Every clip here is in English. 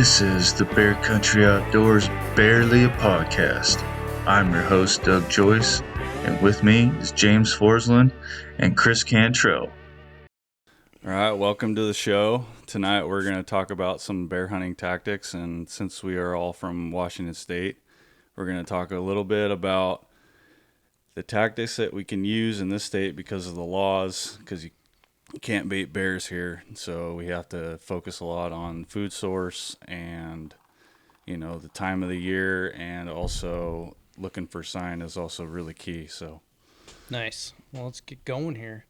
This is the Bear Country Outdoors Barely a Podcast. I'm your host, Doug Joyce, and with me is James Forsland and Chris Cantrell. All right, welcome to the show. Tonight we're going to talk about some bear hunting tactics, and since we are all from Washington State, we're going to talk a little bit about the tactics that we can use in this state because of the laws, because you can't bait bears here, so we have to focus a lot on food source and, you know, the time of the year, and also looking for sign is also really key. So nice. Well, let's get going here.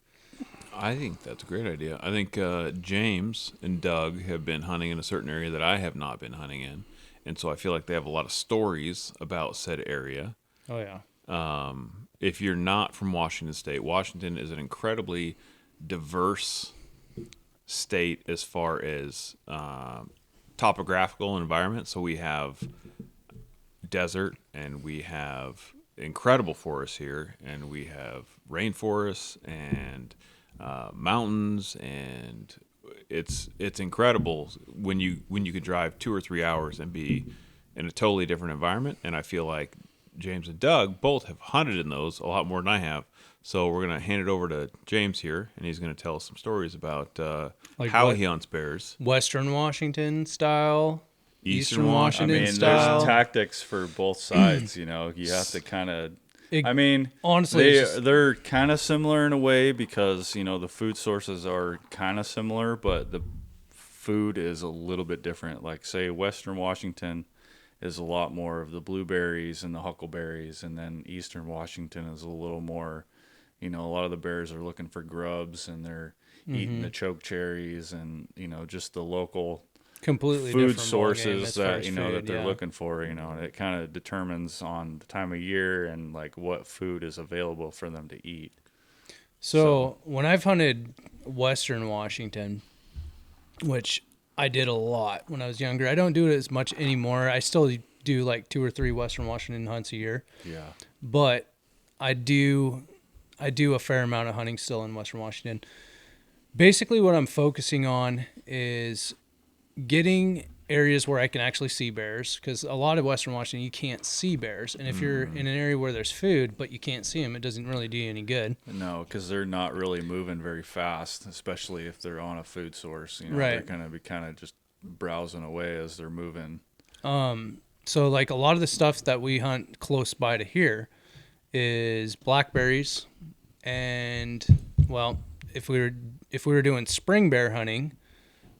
I think that's a great idea. I think James and Doug have been hunting in a certain area that I have not been hunting in, and so I feel like they have a lot of stories about said area. Oh yeah. If you're not from Washington State, Washington is an incredibly diverse state as far as topographical environment. So we have desert, and we have incredible forests here, and we have rainforests and mountains, and it's incredible when you can drive 2 or 3 hours and be in a totally different environment. And I feel like James and Doug both have hunted in those a lot more than I have. So we're going to hand it over to James here, and he's going to tell us some stories about how he hunts bears. Western Washington style, Eastern Washington style. There's tactics for both sides, you know. You have to kind of... honestly, they're kind of similar in a way because, you know, the food sources are kind of similar, but the food is a little bit different. Like, say, Western Washington is a lot more of the blueberries and the huckleberries, and then Eastern Washington is a little more... You know, a lot of the bears are looking for grubs, and they're eating the choke cherries, and, you know, just the local completely food different sources that, you know, food, that they're looking for. You know, it kind of determines on the time of year and like what food is available for them to eat. So when I've hunted Western Washington, which I did a lot when I was younger, I don't do it as much anymore. I still do like 2 or 3 Western Washington hunts a year. Yeah. But I do a fair amount of hunting still in Western Washington. Basically, what I'm focusing on is getting areas where I can actually see bears, because a lot of Western Washington, you can't see bears. And if you're in an area where there's food, but you can't see them, it doesn't really do you any good. No, because they're not really moving very fast, especially if they're on a food source. You know, Right. They're going to be kind of just browsing away as they're moving. So, like, a lot of the stuff that we hunt close by to here is blackberries, and, well, if we were doing spring bear hunting,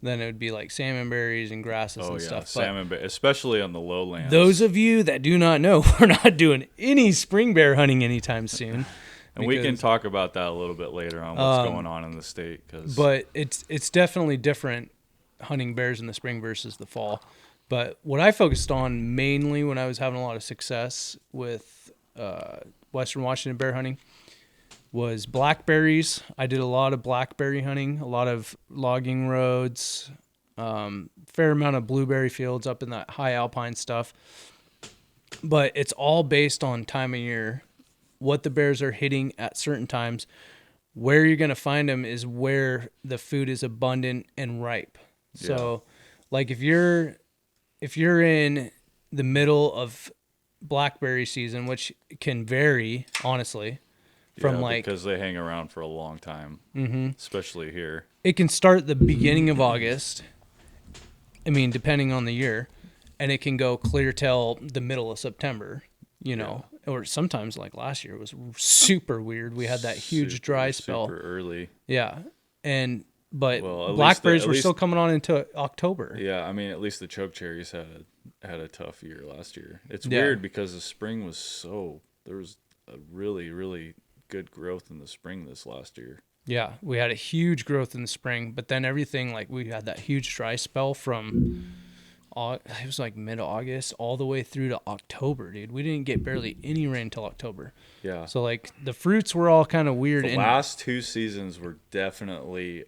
then it would be like salmon berries and grasses and stuff. Salmon, especially on the lowlands. Those of you that do not know, we're not doing any spring bear hunting anytime soon. And we can talk about that a little bit later on, what's going on in the state. But it's definitely different hunting bears in the spring versus the fall. But what I focused on mainly when I was having a lot of success with Western Washington bear hunting was blackberries. I did a lot of blackberry hunting, a lot of logging roads, fair amount of blueberry fields up in that high alpine stuff. But it's all based on time of year, what the bears are hitting at certain times. Where you're going to find them is where the food is abundant and ripe. Yeah. So, like, if you're in the middle of blackberry season, which can vary, honestly, from because they hang around for a long time, especially here. It can start the beginning of August, depending on the year, and it can go clear till the middle of September, you know, or sometimes like last year it was super weird. We had that huge dry spell. Super early. Yeah. But blackberries were still coming on into October. Yeah, at least the choke cherries had a tough year last year. It's weird because the spring was there was a really, really good growth in the spring this last year. Yeah, we had a huge growth in the spring, but then everything, like, we had that huge dry spell from it was like mid-August all the way through to October, dude. We didn't get barely any rain till October. Yeah. So, like, the fruits were all kind of weird. The last 2 seasons were definitely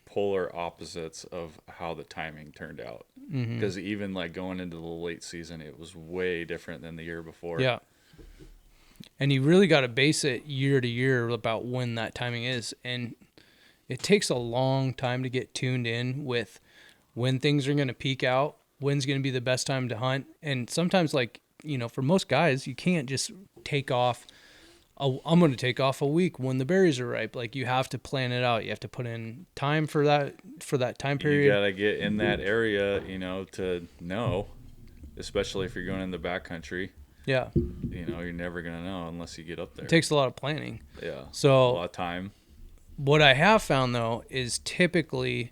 polar opposites of how the timing turned out. Because even, like, going into the late season, it was way different than the year before. Yeah. And you really got to base it year to year about when that timing is. And it takes a long time to get tuned in with when things are going to peak out, when's going to be the best time to hunt. And sometimes, like, for most guys, you can't just take off. I'm going to take off a week when the berries are ripe. Like, you have to plan it out. You have to put in time for that time period. You got to get in that area, to know, especially if you're going in the backcountry. Yeah. You're never going to know unless you get up there. It takes a lot of planning. Yeah. So a lot of time. What I have found, though, is typically,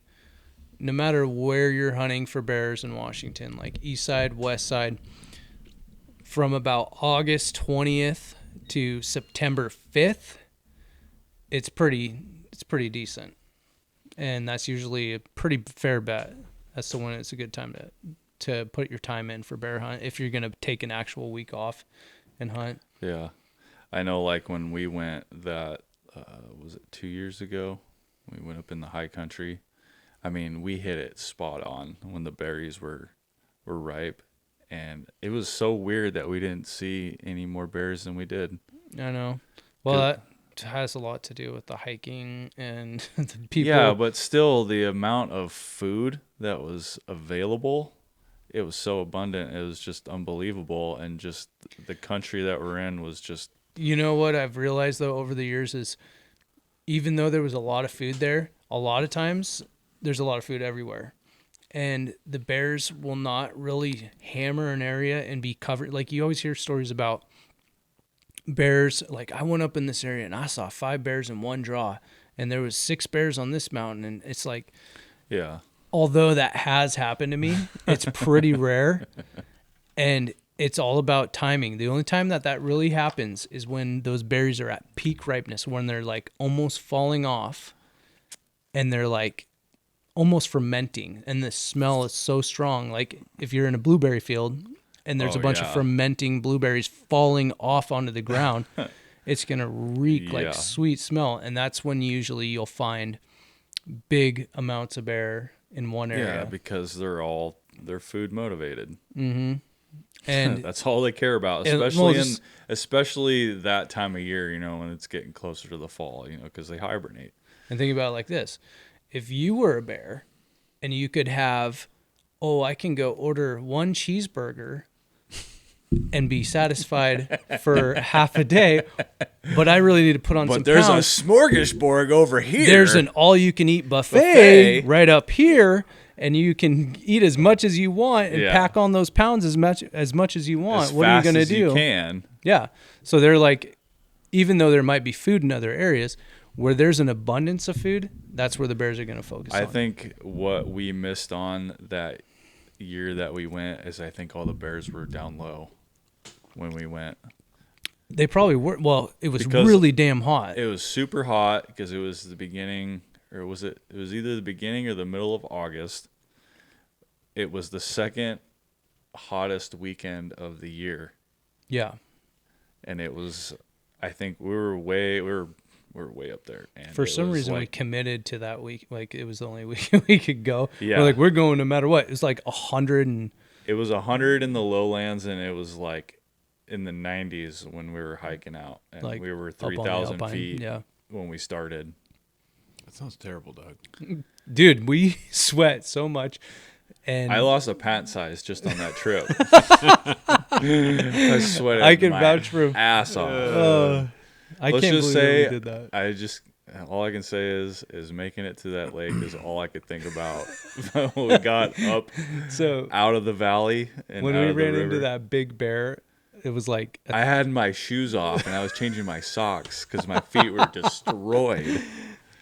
no matter where you're hunting for bears in Washington, like east side, west side, from about August 20th to September 5th, it's pretty decent. And that's usually a pretty fair bet as to when it's a good time to put your time in for bear hunt if you're going to take an actual week off and hunt. Yeah. I know, like, when we went that, was it 2 years ago? We went up in the high country. I mean, we hit it spot on when the berries were ripe. And it was so weird that we didn't see any more bears than we did. I know. Well, that has a lot to do with the hiking and the people. Yeah, but still, the amount of food that was available, it was so abundant. It was just unbelievable. And just the country that we're in was just... You know what I've realized, though, over the years is even though there was a lot of food there, a lot of times there's a lot of food everywhere. And the bears will not really hammer an area and be covered. Like, you always hear stories about bears. Like, I went up in this area and I saw 5 bears in one draw, and there was 6 bears on this mountain. And it's like, yeah. Although that has happened to me, it's pretty rare. And it's all about timing. The only time that really happens is when those berries are at peak ripeness, when they're like almost falling off and they're like almost fermenting, and the smell is so strong. Like, if you're in a blueberry field and there's a bunch of fermenting blueberries falling off onto the ground, it's going to reek like sweet smell. And that's when usually you'll find big amounts of bear in one area. Yeah, because they're food motivated. Mm-hmm. And that's all they care about, especially that time of year, when it's getting closer to the fall, because they hibernate. And think about it like this. If you were a bear and you could have, I can go order 1 cheeseburger and be satisfied for half a day, but I really need to put on some there's pounds. A smorgasbord over here. There's an all-you-can-eat buffet right up here, and you can eat as much as you want and pack on those pounds as much as you want. What are you going to do? You can. Yeah. So they're like, even though there might be food in other areas, where there's an abundance of food, that's where the bears are going to focus on. I think what we missed on that year that we went is I think all the bears were down low when we went. They probably were. Well, it was really damn hot. It was super hot because it was the beginning, or was it? It was either the beginning or the middle of August. It was the second hottest weekend of the year. Yeah. And it was, I think we were way up there. And for some reason, we committed to that week. Like, it was the only week we could go. Yeah. We're going no matter what. It was like 100 and... It was 100 in the lowlands, and it was like in the 90s when we were hiking out. And like we were 3,000 feet when we started. That sounds terrible, Doug. Dude, we sweat so much. And I lost a pant size just on that trip. I sweated I can vouch for ass off. I can't believe we did that. All I can say is making it to that lake is all I could think about. We got up out of the valley. And when we ran into that big bear, it was like... I had my shoes off and I was changing my socks because my feet were destroyed.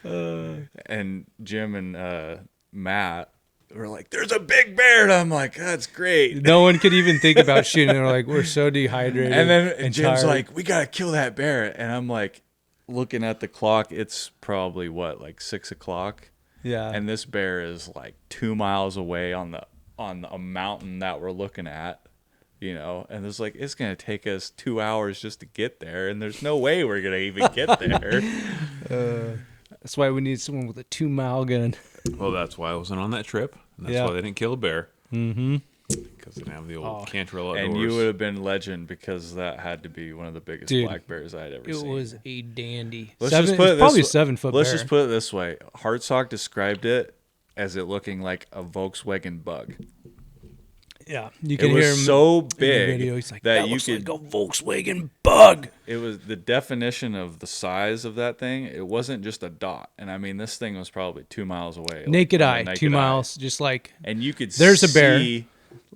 And Jim and Matt were like, "There's a big bear," and I'm like, "That's great." No one could even think about shooting. They're like, "We're so dehydrated." And then Jim's like, "We gotta kill that bear," and I'm like, looking at the clock. It's probably like 6 o'clock. Yeah. And this bear is like 2 miles away on a mountain that we're looking at, and it's like, it's gonna take us 2 hours just to get there, and there's no way we're gonna even get there. That's why we need someone with a 2-mile gun. Well, that's why I wasn't on that trip. And that's why they didn't kill a bear. Mm-hmm. Because they didn't have the old Cantrell outdoors. And you would have been legend because that had to be one of the biggest black bears I'd ever seen. It was a dandy. Probably 7 foot bear. Let's just put it this way. Hartsock described it as it looking like a Volkswagen Bug. Yeah, you It can hear him was so in the big video. He's like, that that you looks could. like a Volkswagen Bug. It was the definition of the size of that thing. It wasn't just a dot, and I mean, this thing was probably 2 miles away. Naked from eye, the 2 miles, just like and you could There's a bear. see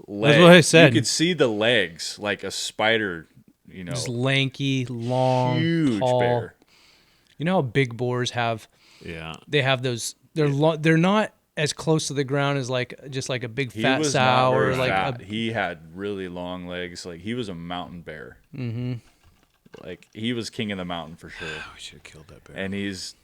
That's what I said. You could see the legs like a spider. You know, just lanky, long, huge tall. bear. You know how big boars have? Yeah. They have those. They're not as close to the ground as just like a big He fat was sow not or very like fat. a. He had really long legs. Like he was a mountain bear. Mm-hmm. Like he was king of the mountain for sure. We should have killed that bear. And he's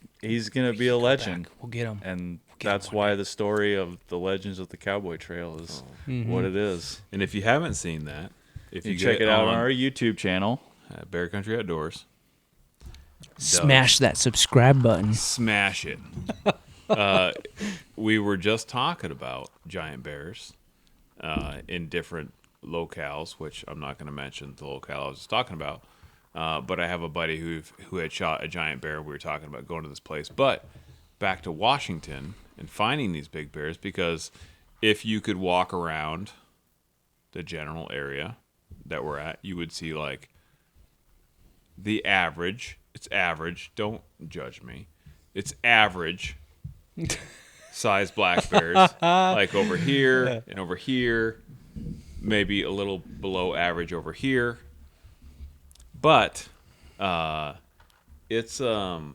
gonna be a legend. We'll get him. And that's why the story of the Legends of the Cowboy Trail is what it is. And if you haven't seen that, if You you check get it out on our YouTube channel. Bear Country Outdoors, Smash that subscribe button. smash it. We were just talking about giant bears in different locales, which I'm not going to mention the locale I was just talking about. But I have a buddy who had shot a giant bear. We were talking about going to this place. But back to Washington and finding these big bears, because if you could walk around the general area that we're at, you would see like the average. It's average. Don't judge me. It's average size black bears, like over here and over here, maybe a little below average over here. But it's no,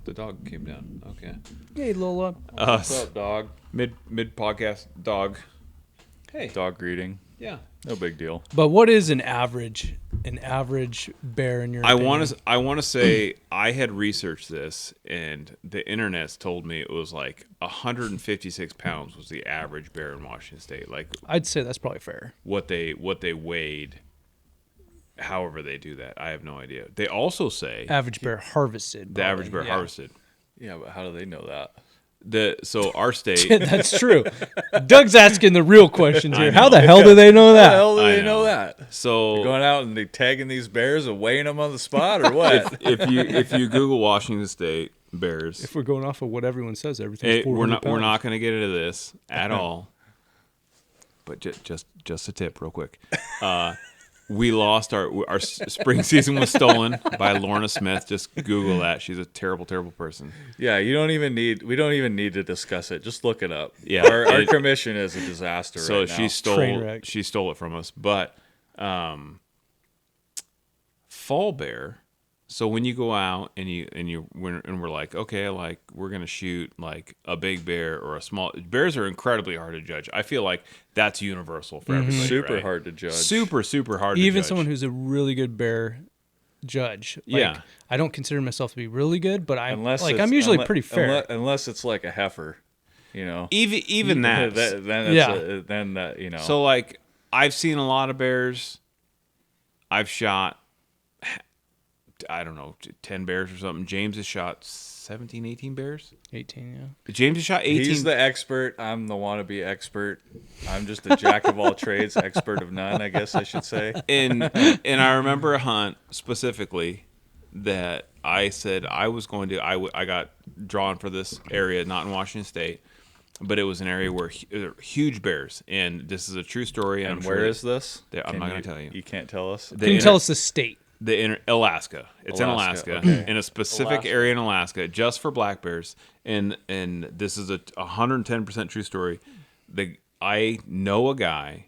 the dog came down. Okay. Hey, Lola. What's up, dog? Mid podcast dog. Hey. Dog greeting. Yeah. No big deal. But what is an average bear in your I opinion? want to say I had researched this, and the internet's told me it was like 156 pounds was the average bear in Washington State. Like I'd say that's probably fair. what they weighed. However they do that, I have no idea. They also say Average bear harvested. the average bear probably, harvested. Yeah, but how do they know that? So our state, That's true. Doug's asking the real questions here. I How know. the hell do they know How the that? hell do I they know know. that? so Going out and they tagging these bears and weighing them on the spot, or what? if you Google Washington State bears, If we're going off of what everyone says, everything's we're 400 not pounds. going to get into this at all. But just a tip, real quick. We lost our spring season was stolen by Lorna Smith. Just Google that. She's a terrible, terrible person. Yeah, we don't even need to discuss it. Just look it up. Yeah, our commission is a disaster. So right now. Train wreck. she stole it from us. But fall bear. So when you go out and we're like, okay, like we're gonna shoot like a big bear or a small bears are incredibly hard to judge. I feel like that's universal for everybody. super right? hard to judge. Super hard. to Even judge. someone who's a really good bear judge. Like, Yeah. I don't consider myself to be really good, but I'm unless like it's- I'm usually unle- pretty fair. Unless it's like a heifer, you know. even that. then Yeah. then that you know. So like I've seen a lot of bears. I've shot, I don't know, 10 bears or something. James has shot 17, 18 bears. 18, yeah. James has shot 18. He's the expert. I'm the wannabe expert. I'm just a jack of all trades, expert of none, I guess I should say. and I remember a hunt specifically that I said I was going to. I got drawn for this area, not in Washington State, but it was an area where huge bears. And this is a true story. And I'm where sure is this? I'm not going to tell you. You can't tell us. Can you tell us the state? Alaska. It's Alaska, in Alaska, okay. in a specific Alaska. area in Alaska, just for black bears. And this is a 110% true story. I know a guy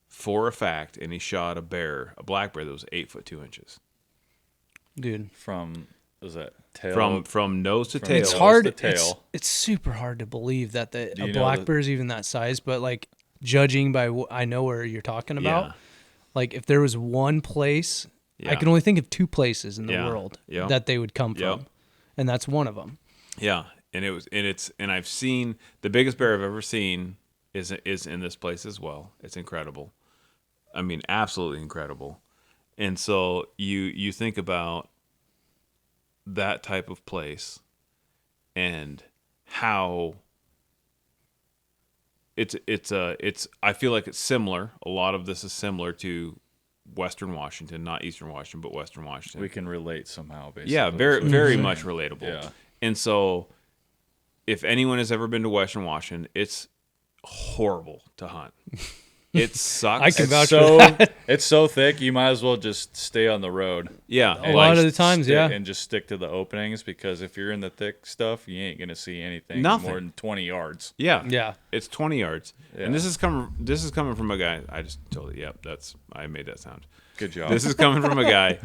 for a fact, and he shot a black bear that was 8 foot 2 inches Dude. From was that tail? from nose to From tail. It's Tail. hard. The tail. It's super hard to believe that Do a you know black the- bear is even that size, but like judging by what I know where you're talking about, Yeah. like if there was one place, I Yeah. can only think of two places in the Yeah. world Yeah. that they would come Yep. from, and that's one of them. Yeah, and I've seen the biggest bear I've ever seen is in this place as well. It's incredible. I mean, absolutely incredible. And so you think about that type of place and how it's I feel like it's similar. A lot of this is similar to Western Washington, not Eastern Washington, but Western Washington. We can relate somehow, basically. Yeah, very much relatable. Yeah. And so if anyone has ever been to Western Washington, it's horrible to hunt. It sucks. I can It's vouch so for that. it's so thick. You might as well just stay on the road. Yeah, A lot of the times, yeah. And just stick to the openings, because if you're in the thick stuff, you ain't gonna see anything Nothing. more than 20 yards. yeah, Yeah. It's 20 yards, Yeah. and this is coming from a guy. I just told you. Yep, I made that sound. Good job. This is coming from a guy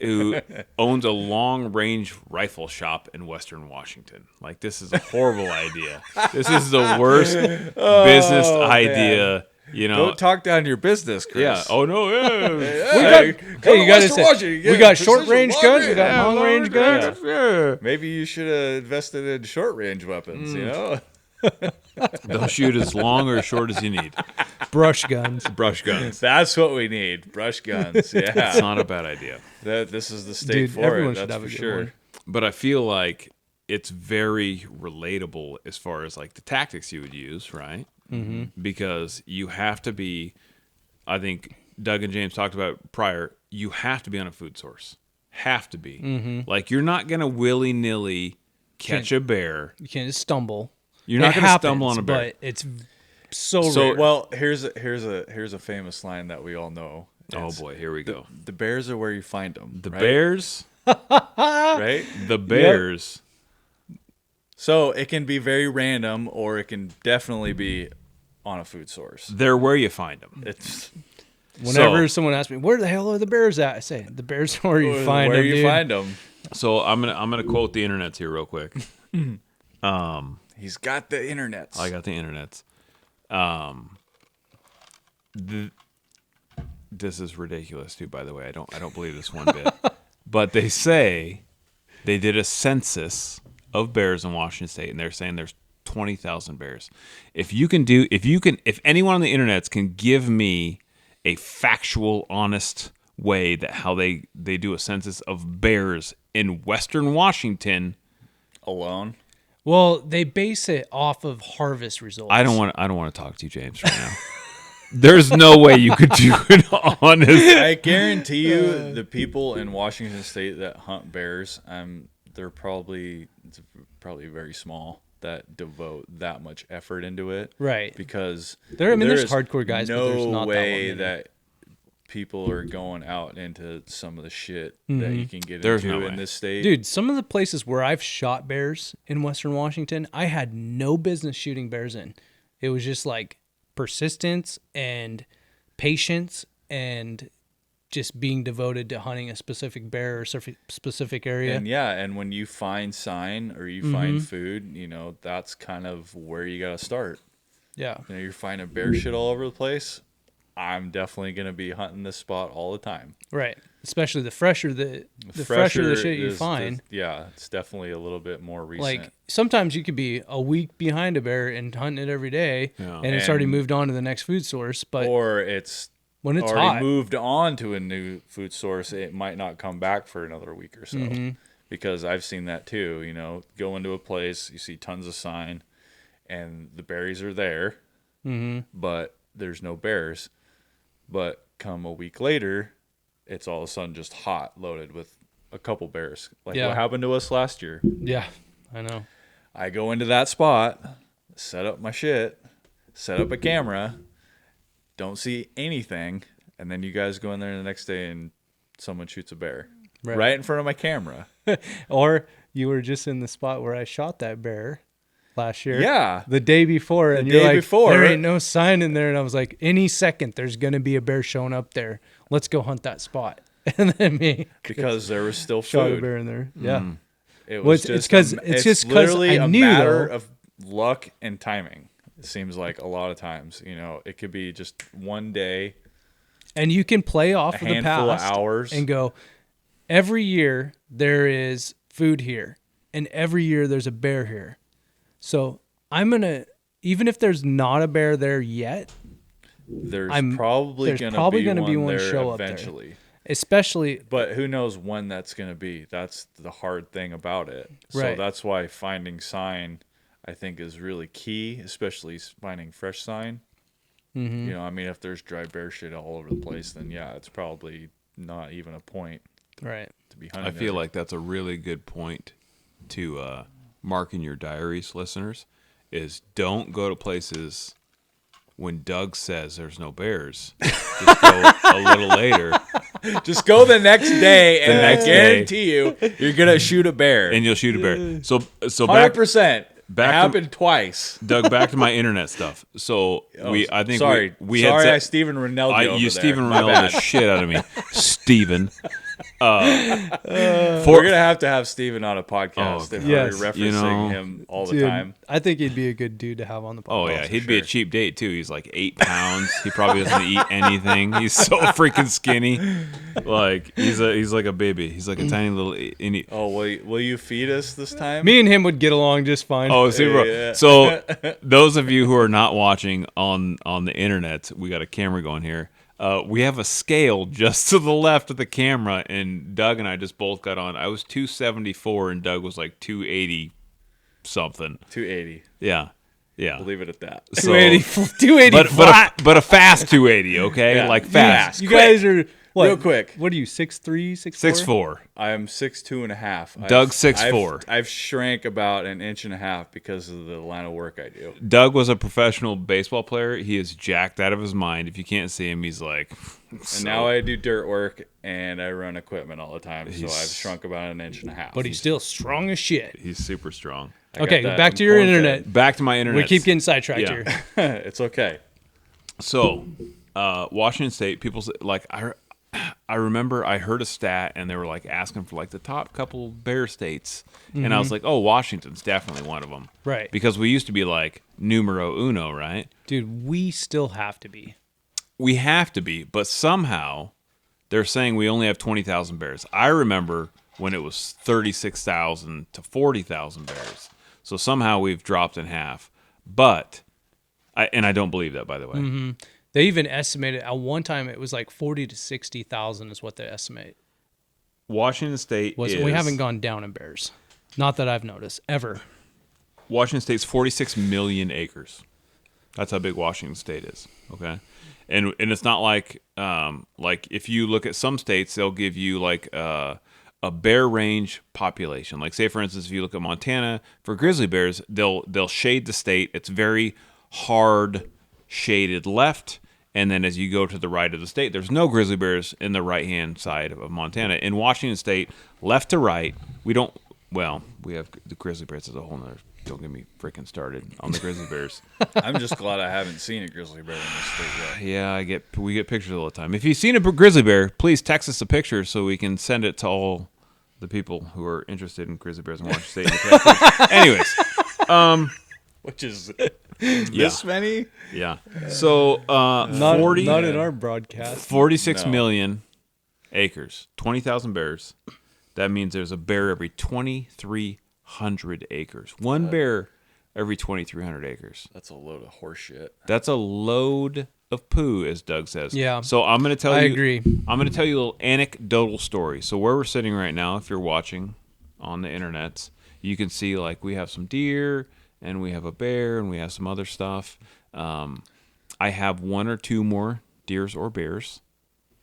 who owns a long-range rifle shop in Western Washington. Like, this is a horrible idea. This is the worst business idea. You know, Don't talk down your business, Chris. yeah. Oh no, yeah. Hey, you gotta say, we got short range guns, we got long range guns. Yeah. Maybe you should have invested in short range weapons. You know, They'll shoot as long or as short as you need. Brush guns. Brush guns. that's what we need. Brush guns. Yeah, It's not a bad idea. this is the state Dude, for everyone it. should That's have for a good sure. one. But I feel like it's very relatable as far as like the tactics you would use, right? Mm-hmm. Because you have to be, I think Doug and James talked about prior, you have to be on a food source. Have to be. Mm-hmm. Like, you're not going to willy-nilly catch a bear. You can't just stumble. You're not It going to stumble happens, on a bear. But it's so So, rare. well, here's a famous line that we all know. Oh It's, boy, here we go. The bears are where you find them. The right? bears, right? the bears. So it can be very random, or it can definitely be on a food source. They're where you find them. It's Whenever so- someone asks me, where the hell are the bears at? I say, the bears are where you find where them, you dude. find them. So I'm gonna quote the internets here real quick. He's got the internet. I got the internets. This is ridiculous too, by the way. I don't believe this one bit. But they say they did a census of bears in Washington State, and they're saying there's 20,000 bears. If anyone on the internets can give me a factual, honest way that how they do a census of bears in Western Washington, Alone. Well, they base it off of harvest results. I don't want to talk to you, James, right now. There's no way you could do it honest. I guarantee you, the people in Washington State that hunt bears, they're probably very small that devote that much effort into it. Right. Because There's there's hardcore guys, but there's no not way that many. that people are going out into some of the shit that you can get There's into no in way. this state. Dude, some of the places where I've shot bears in Western Washington, I had no business shooting bears in. It was just like persistence and patience and just being devoted to hunting a specific bear or specific area. And when you find sign or you find food, that's kind of where you got to start. Yeah. You're finding bear shit all over the place. I'm definitely going to be hunting this spot all the time. Right. Especially the fresher the fresher the shit you find. It's definitely a little bit more recent. Like sometimes you could be a week behind a bear and hunting it every day, Yeah. and it's already moved on to the next food source. But or it's when it's already hot, moved on to a new food source, it might not come back for another week or so. Because I've seen that too. Go into a place, you see tons of sign, and the berries are there, but there's no bears. But come a week later, it's all of a sudden just hot, loaded with a couple bears. Like what happened to us last year. yeah, I know. I go into that spot, set up my shit, set up a camera, don't see anything, and then you guys go in there the next day and someone shoots a bear right in front of my camera. Or you were just in the spot where I shot that bear last year. Yeah. The day before. And The you're day like, before. there ain't no sign in there. And I was like, any second there's going to be a bear showing up there. Let's go hunt that spot. And then me Because there was still shot a food. bear in there. Yeah. It Well, was it's just 'cause- a- it's just 'cause literally I a knew, matter though. of luck and timing. It seems like a lot of times, it could be just one day, And you can play off a of the handful of past hours. and go, every year there is food here. And every year there's a bear here. So I'm going to, even if there's not a bear there yet, There's I'm- probably there's going probably to gonna be be one one there show up there. eventually. especially But who knows when that's going to be? That's the hard thing about it. So Right. that's why finding sign, I think, is really key, especially finding fresh sign. If there's dry bear shit all over the place, then it's probably not even a point right. to be hunting. I feel like that's a really good point to mark in your diaries, listeners, is don't go to places when Doug says there's no bears. Just go a little later, Just go the next day, and next I day. guarantee you, you're gonna shoot a bear. and you'll shoot a bear. So 100%. back to- happened twice. Doug, back to my internet stuff. So I think sorry, we sorry, had I Stephen Ronaldo. I over you there. Stephen My Ronaldo the bad. shit out of me, Steven. We're gonna have to have Stephen on a podcast if Yes. we're referencing You know, him all the Dude, time. I think he'd be a good dude to have on the podcast. Oh yeah, for he'd be a sure. cheap date too. He's like 8 pounds. He probably doesn't eat anything. He's so freaking skinny. Like he's like a baby. He's like a tiny little. Oh, will you feed us this time? Me and him would get along just fine. Oh, see, bro. Yeah. So those of you who are not watching on the internet, we got a camera going here. We have a scale just to the left of the camera, and Doug and I just both got on. I was 274, and Doug was like 280 something. 280. Yeah. We'll leave it at that. So- 280 flat. but a fast 280, okay? Yeah. Like fast. You guys are what? Real quick. What are you? 6'3", 6'4"? 6'4". I'm 6'2.5". Doug's 6'4". I've shrank about an inch and a half because of the line of work I do. Doug was a professional baseball player. He is jacked out of his mind. If you can't see him, he's like. And now I do dirt work and I run equipment all the time, so He's- I've shrunk about an inch and a half. But he's still strong as shit. He's super strong. I got Okay, that back to your important internet. Back to my internet. We keep getting sidetracked Yeah. here. head. It's okay. So, Washington State, people like I remember I heard a stat and they were like asking for like the top couple bear states, and I was like, oh, Washington's definitely one of them, Right. Because we used to be like numero uno, right? Dude, we still have to be. We have to be, but somehow they're saying we only have 20,000 bears. I remember when it was 36,000 to 40,000 bears. So somehow we've dropped in half. But I don't believe that, by the way. They even estimated at one time it was like 40 to 60,000 is what they estimate. Washington State We haven't gone down in bears. Not that I've noticed ever. Washington State's 46 million acres. That's how big Washington State is. Okay, and it's not like if you look at some states, they'll give you like a bear range population. Like say for instance, if you look at Montana for grizzly bears, they'll shade the state. It's very hard shaded left, and then as you go to the right of the state, there's no grizzly bears in the right hand side of Montana. In Washington State, left to right, we have the grizzly bears as a whole nother. Don't get me freaking started on the grizzly bears. I'm just glad I haven't seen a grizzly bear in this state yet. Yeah, we get pictures all the time. If you've seen a grizzly bear, please text us a picture so we can send it to all the people who are interested in grizzly bears in Washington State. Anyways, Which is yeah, this many? yeah. So Not 40, not in our broadcast. 46 No. million acres, 20,000 bears. That means there's a bear every 2,300 acres. One bear every 2,300 acres. That's a load of horse shit. That's a load of poo, as Doug says. Yeah. So I'm going to tell I you. agree. I'm going to tell you a little anecdotal story. So where we're sitting right now, if you're watching on the internet, you can see like we have some deer and we have a bear and we have some other stuff. I have one or two more deers or bears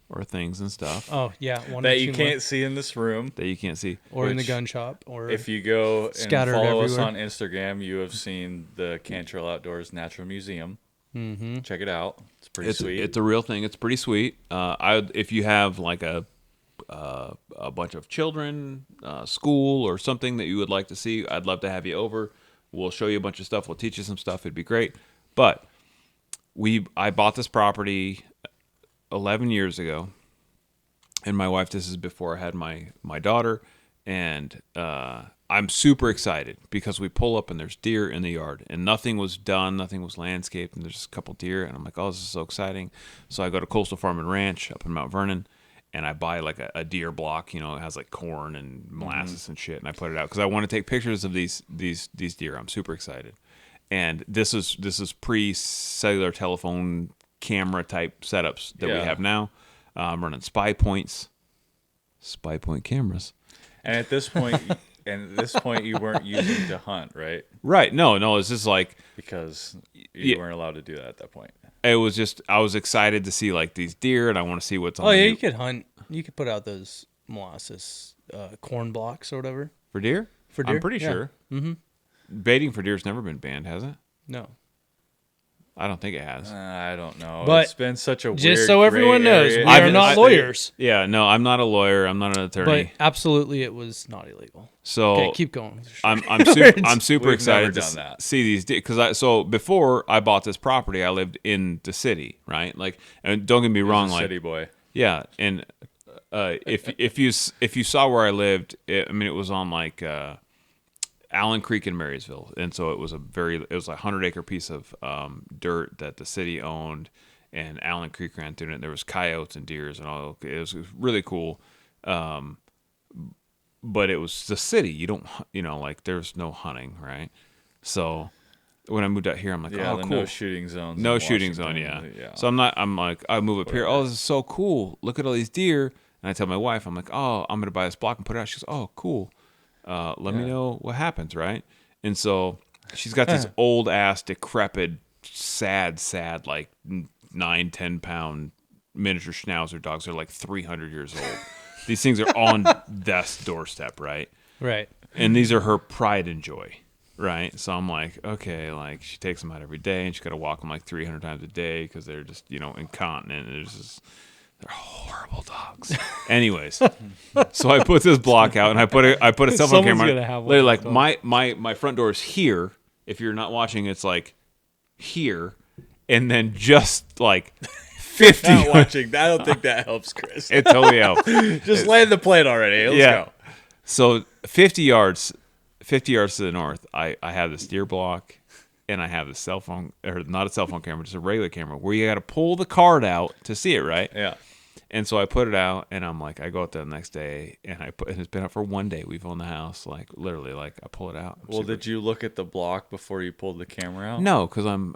or things and stuff Oh, yeah. One or That two you more. can't see in this room. that you can't see. Or in the which- gun shop. Or If you go and Scattered follow us everywhere. on Instagram, you have seen the Cantrell Outdoors Natural Museum. Mm-hmm. Check it out. It's pretty sweet. It's a real thing. It's pretty sweet. If you have like a bunch of children, school or something that you would like to see, I'd love to have you over. We'll show you a bunch of stuff. We'll teach you some stuff. It'd be great. But I bought this property 11 years ago, and my wife. This is before I had my daughter, and I'm super excited because we pull up and there's deer in the yard, and nothing was done, nothing was landscaped, and there's just a couple deer, and I'm like, oh, this is so exciting. So I go to Coastal Farm and Ranch up in Mount Vernon, and I buy like a deer block, it has like corn and molasses and shit, and I put it out because I want to take pictures of these deer. I'm super excited, and this is pre-cellular telephone camera type setups that we Yeah. have now. I'm running spy point cameras. and at this point, you weren't using to hunt, right? Right? No, it's just like Because you Yeah. weren't allowed to do that at that point. it was just I was excited to see like these deer, and I want to see what's on. Oh, the yeah, new- you could hunt. You could put out those molasses corn blocks or whatever. for deer. For deer? I'm pretty Yeah. sure. baiting for deer's never been banned, has it? No. I don't think it has. I don't know. But it's been such a weird Just so everyone gray knows, area. we are not lawyers. Yeah, no, I'm not a lawyer. I'm not an But attorney. absolutely, it was not illegal. So Okay, keep going. I'm super We've excited never to done that. see these because so before I bought this property, I lived in the city, right? Like, and don't get me He's wrong, a like city boy. yeah, and if you saw where I lived, I mean it was on like Allen Creek in Marysville, and so it was a 100-acre piece of dirt that the city owned, and Allen Creek ran through it. And there was coyotes and deers and all. It was really cool, but it was the city. You don't, like there's no hunting, right? So when I moved out here, I'm like, Yeah, oh, the cool. no shooting zones. No in shooting zone, Washington. yeah. So I'm like, I move up here. Whatever. Oh, this is so cool. Look at all these deer. And I tell my wife, I'm like, oh, I'm gonna buy this block and put it out. She goes, oh, cool. Let me know what happens, right? And so she's got these old ass, decrepit, sad, like 9-10 pound miniature schnauzer dogs. They're like 300 years old. These things are on death's doorstep, right? Right. And these are her pride and joy, right? So I'm like, okay, like she takes them out every day, and she's got to walk them like 300 times a day because they're just, incontinent. They're horrible dogs. Anyways, so I put this block out, and I put a cell phone Someone's camera. gonna have one Literally, of like those. my front door is here. If you're not watching, it's like here, and then just like 50. Not watching. I don't think that helps, Chris. It totally helps. Just land the plane already. Let's go. So 50 yards to the north, I have this deer block, and I have the cell phone, or not a cell phone camera, just a regular camera, where you got to pull the card out to see it, right? Yeah. And so I put it out, and I'm like, I go out there the next day, and and it's been out for one day. We've owned the house, like literally, like I pull it out. Well, did you look at the block before you pulled the camera out? No, because I'm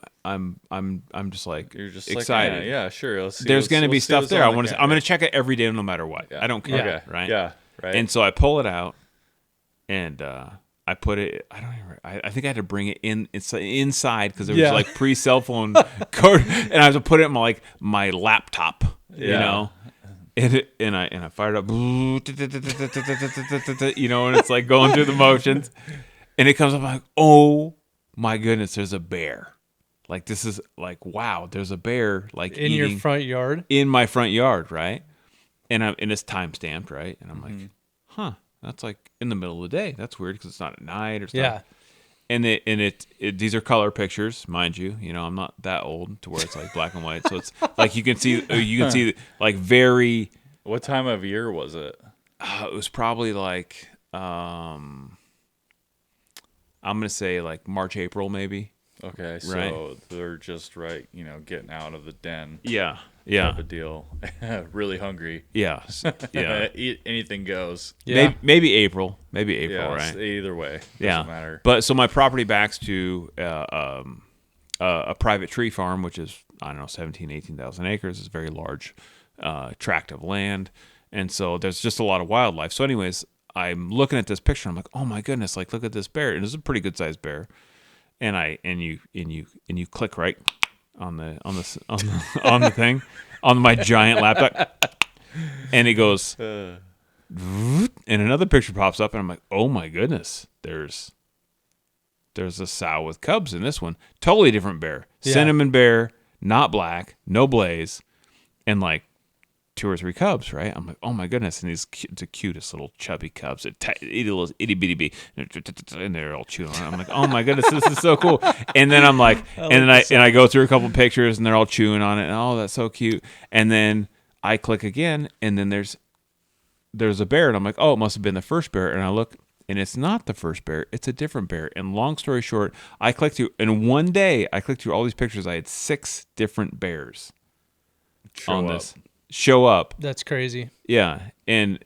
just like You're just excited. Like, yeah, sure. Let's see There's going to be let's see stuff what's there. on the I'm camera. going to check it every day, no matter what. Yeah. I don't care, Okay. right? Yeah. Right. And so I pull it out, and I put it. I think I had to bring it inside because there was like pre-cell phone code, and I had to put it in my laptop. You know. And I fired up, and it's like going through the motions, and it comes up I'm like, oh my goodness, there's a bear. Like this is like, wow, there's a bear like In your front yard? in my front yard, right? And it's time stamped, right? And I'm like, huh, that's like in the middle of the day. That's weird because it's not at night or stuff. Yeah. And these are color pictures, mind you. I'm not that old to where it's like black and white. So it's like you can see like very. What time of year was it? It was probably like I'm gonna say like March, April, maybe. Okay, so Right. they're just getting out of the den. Yeah. Type of deal. Really hungry. Yeah. Yeah. Eat anything goes. Yeah. Maybe April. Maybe April, Yeah, right? either way. Doesn't Yeah. matter. But so my property backs to a private tree farm, which is, I don't know, 18,000 acres. It's a very large tract of land. And so there's just a lot of wildlife. So anyways, I'm looking at this picture. I'm like, oh my goodness, like look at this bear. And it's a pretty good sized bear. And you click right on the thing on my giant laptop. And it goes and another picture pops up, and I'm like, oh my goodness, there's a sow with cubs in this one. Totally different bear. Yeah. Cinnamon bear, not black, no blaze, and like 2 or 3 cubs, right? I'm like, oh my goodness. And the cutest little chubby cubs, itty bitty, and they're all chewing on it. I'm like, oh my goodness, this is so cool. And then I'm like, I go through a couple pictures, and they're all chewing on it, and oh, that's so cute. And then I click again, and then there's a bear, and I'm like, oh, it must have been the first bear. And I look, and it's not the first bear, it's a different bear. And long story short, in one day, I clicked through all these pictures. I had 6 different bears show up. That's crazy. Yeah. And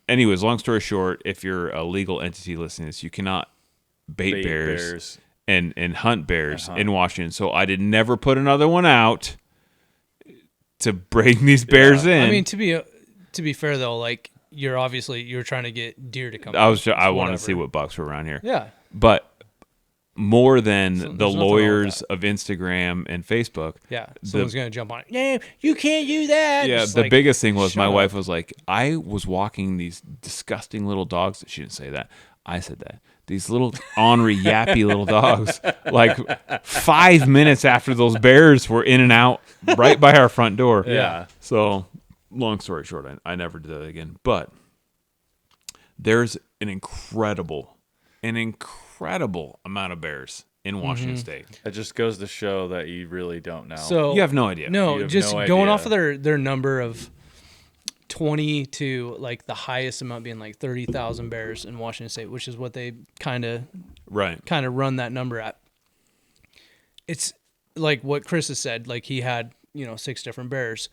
anyways, long story short, if you're a legal entity listening to this, you cannot bait bears. And hunt bears in Washington. So I did never put another one out to bring these bears in. I mean, to be fair though, like you're trying to get deer to come. I wanted to see what bucks were around here. Yeah. But more than So the there's nothing wrong with lawyers that. of Instagram and Facebook. Yeah. Someone's gonna jump on it. Yeah, you can't do that. Yeah, Just the like, biggest thing was shut my up. wife was like, I was walking these disgusting little dogs. She didn't say that. I said that. these little ornery, yappy little dogs. Like 5 minutes after those bears were in and out right by our front door. Yeah. So, long story short, I never did that again. But there's an incredible amount of bears in Washington State. It just goes to show that you really don't know. So You have no idea. You No, have just no going idea. off of their number of 20 to like the highest amount being like 30,000 bears in Washington State, which is what they kind of Right. run that number at. It's like what Chris has said, like he had, 6 different bears.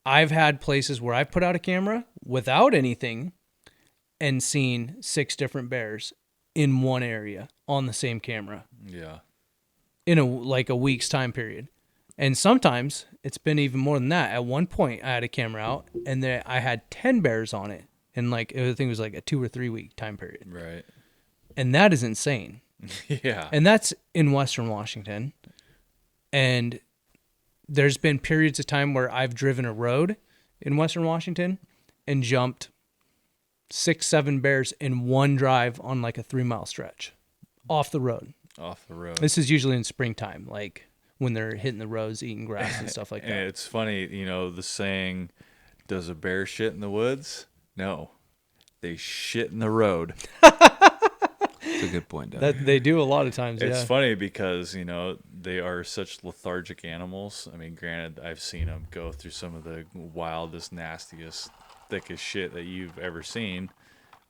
I've had places where I've put out a camera without anything and seen 6 different bears in one area on the same camera Yeah. in a week's time period. And sometimes it's been even more than that. At one point, I had a camera out, and I had 10 bears on it, and I think it was like a 2 or 3 week time period. Right. And that is insane. Yeah. And that's in Western Washington. And there's been periods of time where I've driven a road in Western Washington and jumped 6, 7 bears in one drive on like a 3-mile stretch off the road. Off the road. This is usually in springtime, like when they're hitting the roads, eating grass and stuff like And that. it's funny, the saying, does a bear shit in the woods? No. They shit in the road. That's a good point, Doug. That they do a lot of times. It's Yeah. funny because, they are such lethargic animals. I mean, granted, I've seen them go through some of the wildest, nastiest, thickest shit that you've ever seen.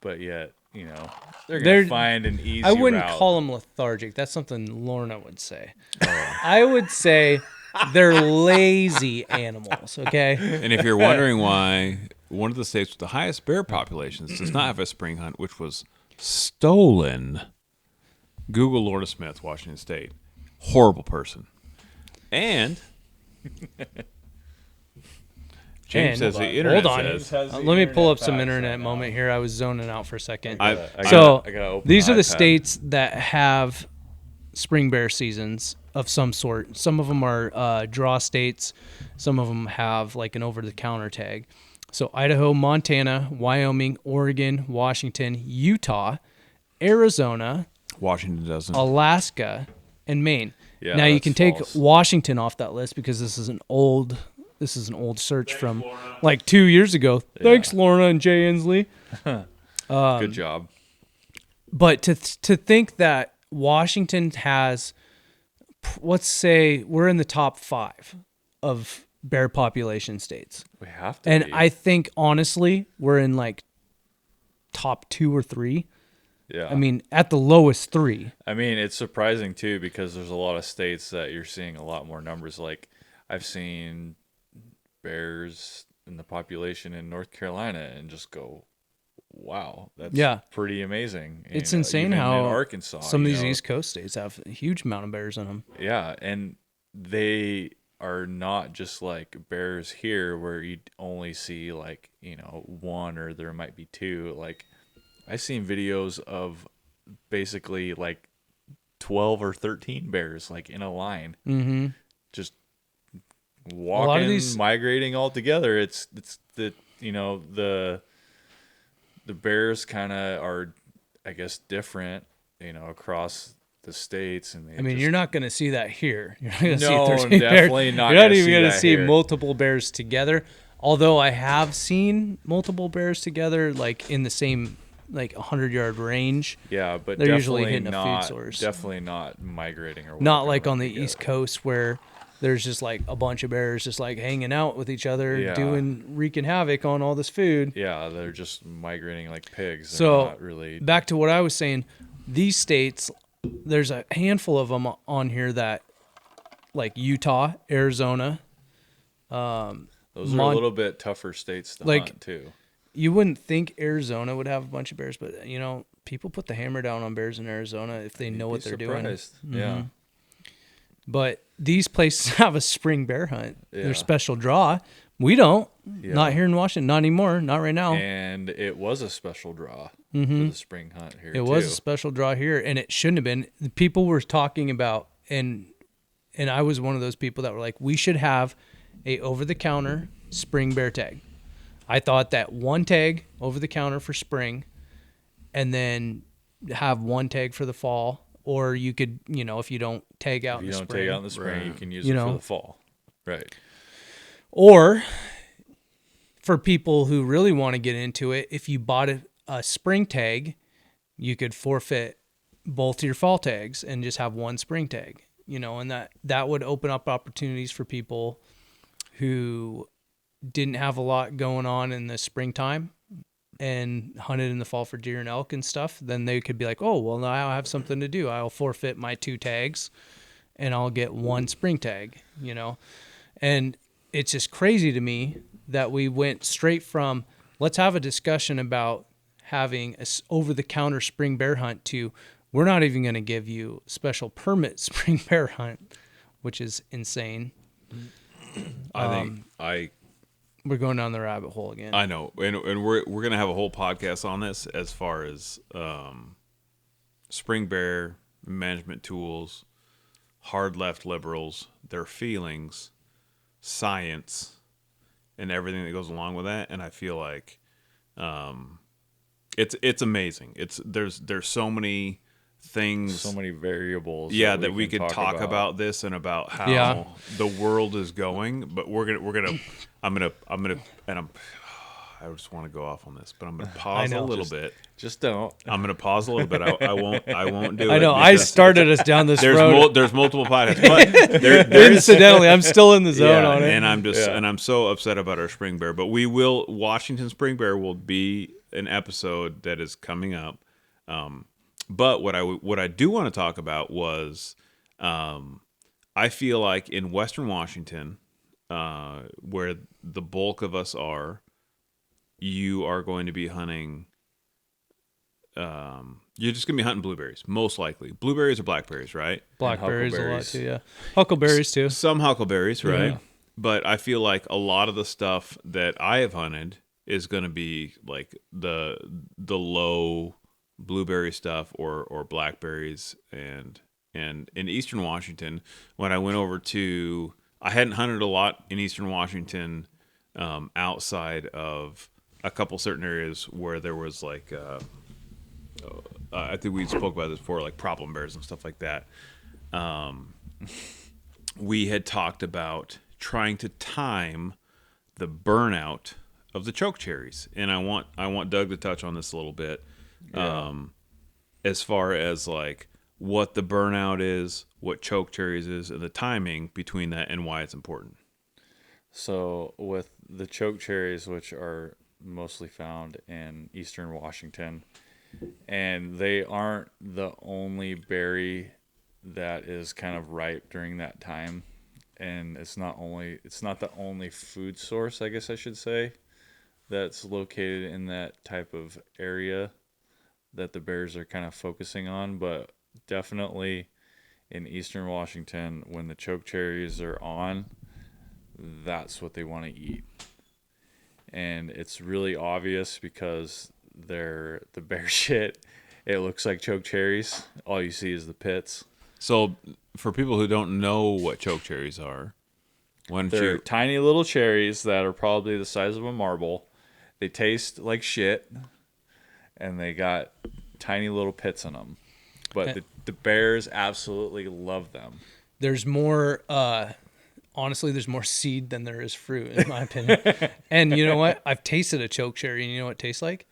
But yet, they're going to find an easy I wouldn't route. call them lethargic. That's something Lorna would say. I would say they're lazy animals. Okay. And if you're wondering why one of the states with the highest bear populations does not have a spring hunt, which was stolen, Google Lorna Smith, Washington State. Horrible person. And James says the internet hold on. says. Let me pull up some internet moment here. I was zoning out for a second. I So gotta open these my are the iPad. states that have spring bear seasons of some sort. Some of them are draw states. Some of them have like an over-the-counter tag. So Idaho, Montana, Wyoming, Oregon, Washington, Utah, Arizona, Washington doesn't. Alaska, and Maine. Yeah, now you that's can take false. Washington off that list because this is an old search from like 2 years ago. Thanks, Lorna and Jay Inslee. Good job. But to think that Washington has, let's say we're in the top 5 of bear population states. We have to And be. I think honestly, we're in like top 2 or 3. Yeah. I mean, at the lowest 3. I mean, it's surprising too because there's a lot of states that you're seeing a lot more numbers. Like I've seen bears in the population in North Carolina and just go, wow, that's pretty amazing. It's You know, insane even in how Arkansas, some of you these know, East Coast states have a huge amount of bears in them. Yeah, and they are not just like bears here where you only see like, 1 or there might be 2. Like I've seen videos of basically like 12 or 13 bears like in a line. Mm-hmm. Just walking, these- migrating all together. It's the the bears kind of are, I guess, different, across the states. And I mean, you're not going to see that here. You're not going to No, see 13 definitely bears. not You're not gonna even see going to that see here. multiple bears together. Although I have seen multiple bears together, like in the same 100-yard range. Yeah, but They're usually definitely hitting a food not, source. Definitely not migrating or Not walking like on around the together. East Coast where there's just like a bunch of bears just like hanging out with each other, Yeah. wreaking havoc on all this food. Yeah, they're just migrating like pigs. They're So not really. back to what I was saying, these states, there's a handful of them on here that, like Utah, Arizona. Those are a little bit tougher states to like- hunt too. You wouldn't think Arizona would have a bunch of bears, but people put the hammer down on bears in Arizona if they know what they're doing. Yeah. But these places have a spring bear hunt. Yeah. They're special draw. We don't. Yeah. Not here in Washington. Not anymore. Not right now. And it was a special draw for the spring hunt here. It was a special draw here, and it shouldn't have been. The people were talking about, and I was one of those people that were like, we should have a over-the-counter spring bear tag. I thought that one tag over the counter for spring, and then have one tag for the fall, or you could, if you don't tag out If in you the don't spring, take out in the spring, you can use You it for know. the fall. Right. or for people who really want to get into it, if you bought a spring tag, you could forfeit both your fall tags and just have one spring tag, and that would open up opportunities for people who didn't have a lot going on in the springtime and hunted in the fall for deer and elk and stuff. Then they could be like, oh, well, now I have something to do. I'll forfeit my 2 tags and I'll get one spring tag, and it's just crazy to me that we went straight from let's have a discussion about having a over-the-counter spring bear hunt to we're not even going to give you special permit spring bear hunt, which is insane. We're going down the rabbit hole again. I know, and we're gonna have a whole podcast on this as far as spring bear management tools, hard left liberals, their feelings, science, and everything that goes along with that. And I feel like it's amazing. There's so many things, So many variables. that we could talk about this and about how the world is going. But I just want to go off on this, but I'm gonna pause a little bit. Just don't. I'm gonna pause a little bit. I won't do it. I know. I started us down this road. There's multiple podcasts, but there is, Incidentally, I'm still in the zone on it. and I'm so upset about our spring bear. But Washington spring bear will be an episode that is coming up. But what I do want to talk about was, I feel like in Western Washington, where the bulk of us are, you are going to be hunting. You're just going to be hunting blueberries, most likely. Blueberries or blackberries, right? Blackberries a lot huckleberries. too, yeah. Huckleberries too. Some huckleberries, right? Yeah. But I feel like a lot of the stuff that I have hunted is going to be like the low blueberry stuff or blackberries. And in Eastern Washington, when I went over to, I hadn't hunted a lot in Eastern Washington outside of a couple certain areas where there was like, I think we spoke about this before, like problem bears and stuff like that. We had talked about trying to time the burnout of the choke cherries, and I want Doug to touch on this a little bit, as far as like what the burnout is, what choke cherries is, and the timing between that and why it's important. So with the choke cherries, which are mostly found in Eastern Washington, and they aren't the only berry that is kind of ripe during that time, and it's not the only food source, I guess I should say, that's located in that type of area that the bears are kind of focusing on. But definitely in Eastern Washington, when the choke cherries are on, that's what they want to eat. And it's really obvious because the bear shit, it looks like choke cherries. All you see is the pits. So for people who don't know what choke cherries are, They're tiny little cherries that are probably the size of a marble. They taste like shit, and they got tiny little pits in them. But the bears absolutely love them. There's more, honestly, there's more seed than there is fruit, in my opinion. And you know what? I've tasted a choke cherry, and you know what it tastes like?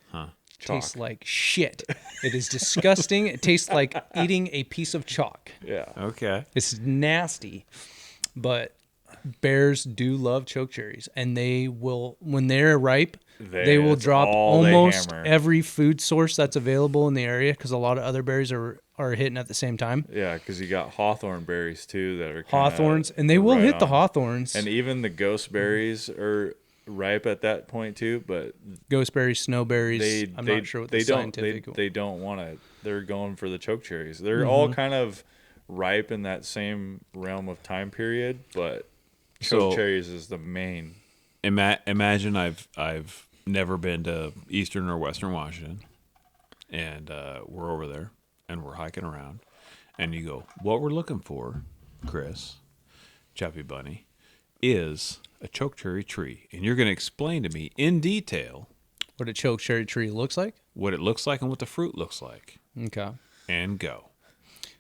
Tastes like shit. It is disgusting. It tastes like eating a piece of chalk. Yeah. Okay. It's nasty. But bears do love choke cherries, and they will, when they're ripe, they will That's drop all they almost hammer. every food source that's available in the area because a lot of other berries are hitting at the same time. Yeah, because you got hawthorn berries too that are kinda Hawthorns, and they will right hit the on. hawthorns. And even the ghost berries are ripe at that point too, but Ghostberries, snowberries. I'm not sure what the scientific. they don't want to. They're going for the choke cherries. They're Mm-hmm. all kind of ripe in that same realm of time period, but choke cherries is the main. Imagine I've never been to Eastern or Western Washington, and we're over there and we're hiking around, and you go, what we're looking for, Chris, Chappie Bunny, is a choke cherry tree, and you're going to explain to me in detail What a choke cherry tree looks like. what it looks like and what the fruit looks like. Okay. and go.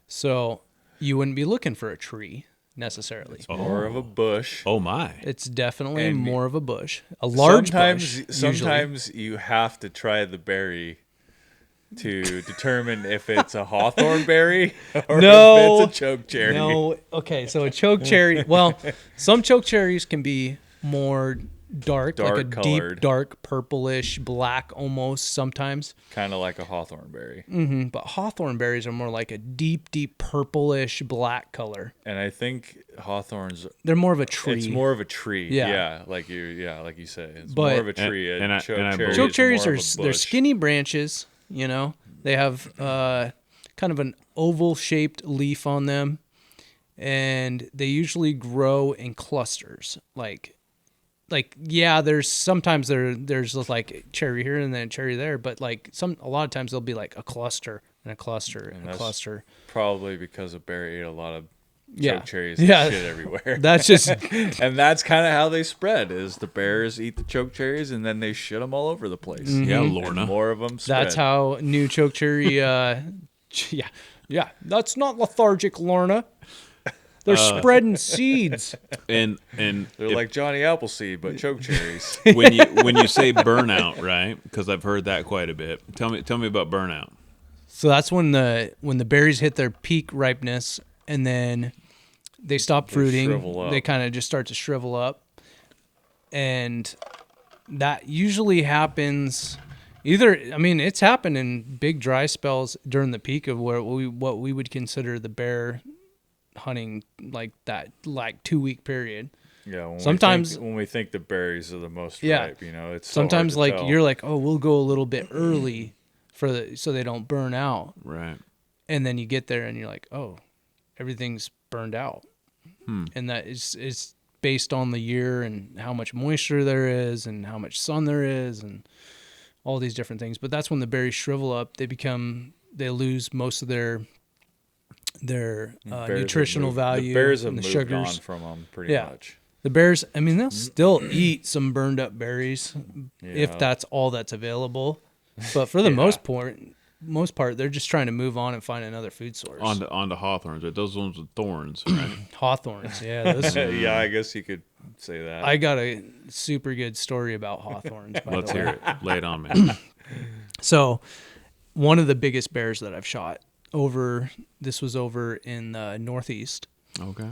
So you wouldn't be looking for a tree necessarily. More of a bush. Oh my! It's definitely And more of a bush. A large bush. Usually. Sometimes you have to try the berry to determine if it's a hawthorn berry or No. if it's a chokecherry. No. Okay, so a chokecherry. Well, some chokecherries can be more dark like a Dark-colored. deep, dark, purplish, black almost sometimes. Kind of like a hawthorn berry. But hawthorn berries are more like a deep, deep purplish black color. And I think hawthorns, They're more of a tree. it's more of a tree. Yeah. like you say. It's But- more of a tree. And I believe- Chokecherries more are of a they're bush. skinny branches, you know. They have kind of an oval shaped leaf on them, and they usually grow in clusters. Like yeah, there's sometimes there's like cherry here and then cherry there, but like a lot of times they'll be like a cluster and a cluster and a that's cluster. Probably because a bear ate a lot of Yeah. chokecherries and Yeah. shit everywhere. That's just And that's kind of how they spread. Is the bears eat the chokecherries and then they shit them all over the place. Yeah, And Lorna. more of them spread. that's how new chokecherry. Yeah. That's not lethargic, Lorna. They're spreading seeds. And They're if- like Johnny Appleseed, but chokecherries. when you say burnout, right? Because I've heard that quite a bit. Tell me about burnout. So that's when the berries hit their peak ripeness, and then they stop fruiting. shrivel up. They kind of just start to shrivel up, and that usually happens. It's happened in big dry spells during the peak of what we would consider the bear hunting, like that 2-week period. Yeah. Sometimes- when we think the berries are the most Yeah. ripe, it's so hard Sometimes to like tell. you're like, oh, we'll go a little bit early so they don't burn out. Right. And then you get there and you're like, oh, everything's burned out. And that is based on the year and how much moisture there is and how much sun there is and all these different things. But that's when the berries shrivel up. They lose most of their Bears have nutritional moved- value. The bears have and the moved sugars. on from them pretty Yeah. much. The bears, they'll still eat some burned up berries if Yeah. that's all that's available. But for the most part, they're just trying to move on and find another food source. On to hawthorns, right? Those ones with thorns, right? Hawthorns, yeah. Yeah, I guess you could say that. I got a super good story about hawthorns. By Let's the way. hear it. Lay it on me. So, one of the biggest bears that I've shot this was over in the Northeast. Okay.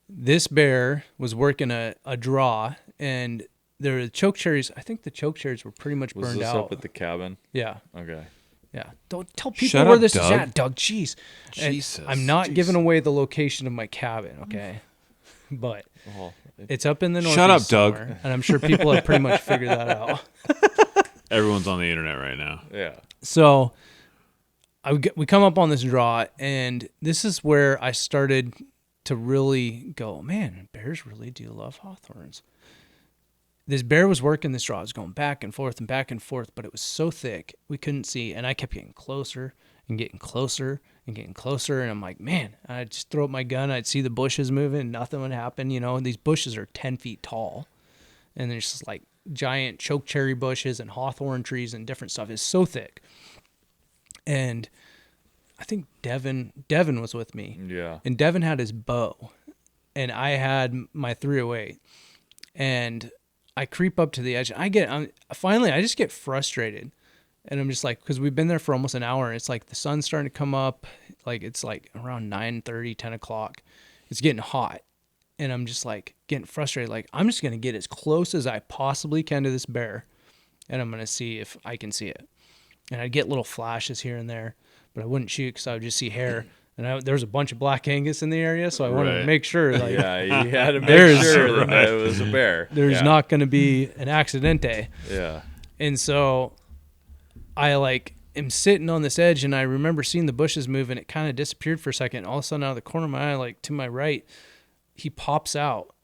This bear was working a draw, and there were chokecherries. I think the chokecherries were pretty much Was burned this out. up at the cabin? Yeah. Okay. Yeah. Don't tell people Shut where up, this Doug. is at, Doug. Jeez. And Jesus. I'm not giving away the location of my cabin, okay? But Oh, it's up in the Northeast Shut up, Doug. somewhere, and I'm sure people have pretty much figured that out. Everyone's on the internet right now. yeah. So we come up on this draw, and this is where I started to really go, man, bears really do love hawthorns. This bear was working this draw. It was going back and forth, but it was so thick we couldn't see, and I kept getting closer and getting closer and getting closer, and I'm like, man, I'd just throw up my gun. I'd see the bushes moving, and nothing would happen, and these bushes are 10 feet tall, and there's just like giant chokecherry bushes and hawthorn trees and different stuff. It's so thick. And I think Devin was with me. Yeah. And Devin had his bow, and I had my 308. And I creep up to the edge. Finally, I just get frustrated. And I'm just like, because we've been there for almost an hour, and it's like the sun's starting to come up. Like, it's like around 9:30, 10 o'clock. It's getting hot. And I'm just like getting frustrated. Like, I'm just going to get as close as I possibly can to this bear, and I'm going to see if I can see it. And I'd get little flashes here and there, but I wouldn't shoot because I would just see hair. And there was a bunch of black Angus in the area, so I wanted to Right. make sure, like, Yeah, you had to make There's- sure that it was a bear. there's Yeah. not going to be an accidente. Yeah. And so I am sitting on this edge, and I remember seeing the bushes move, and it kind of disappeared for a second. All of a sudden, out of the corner of my eye, like to my right, he pops out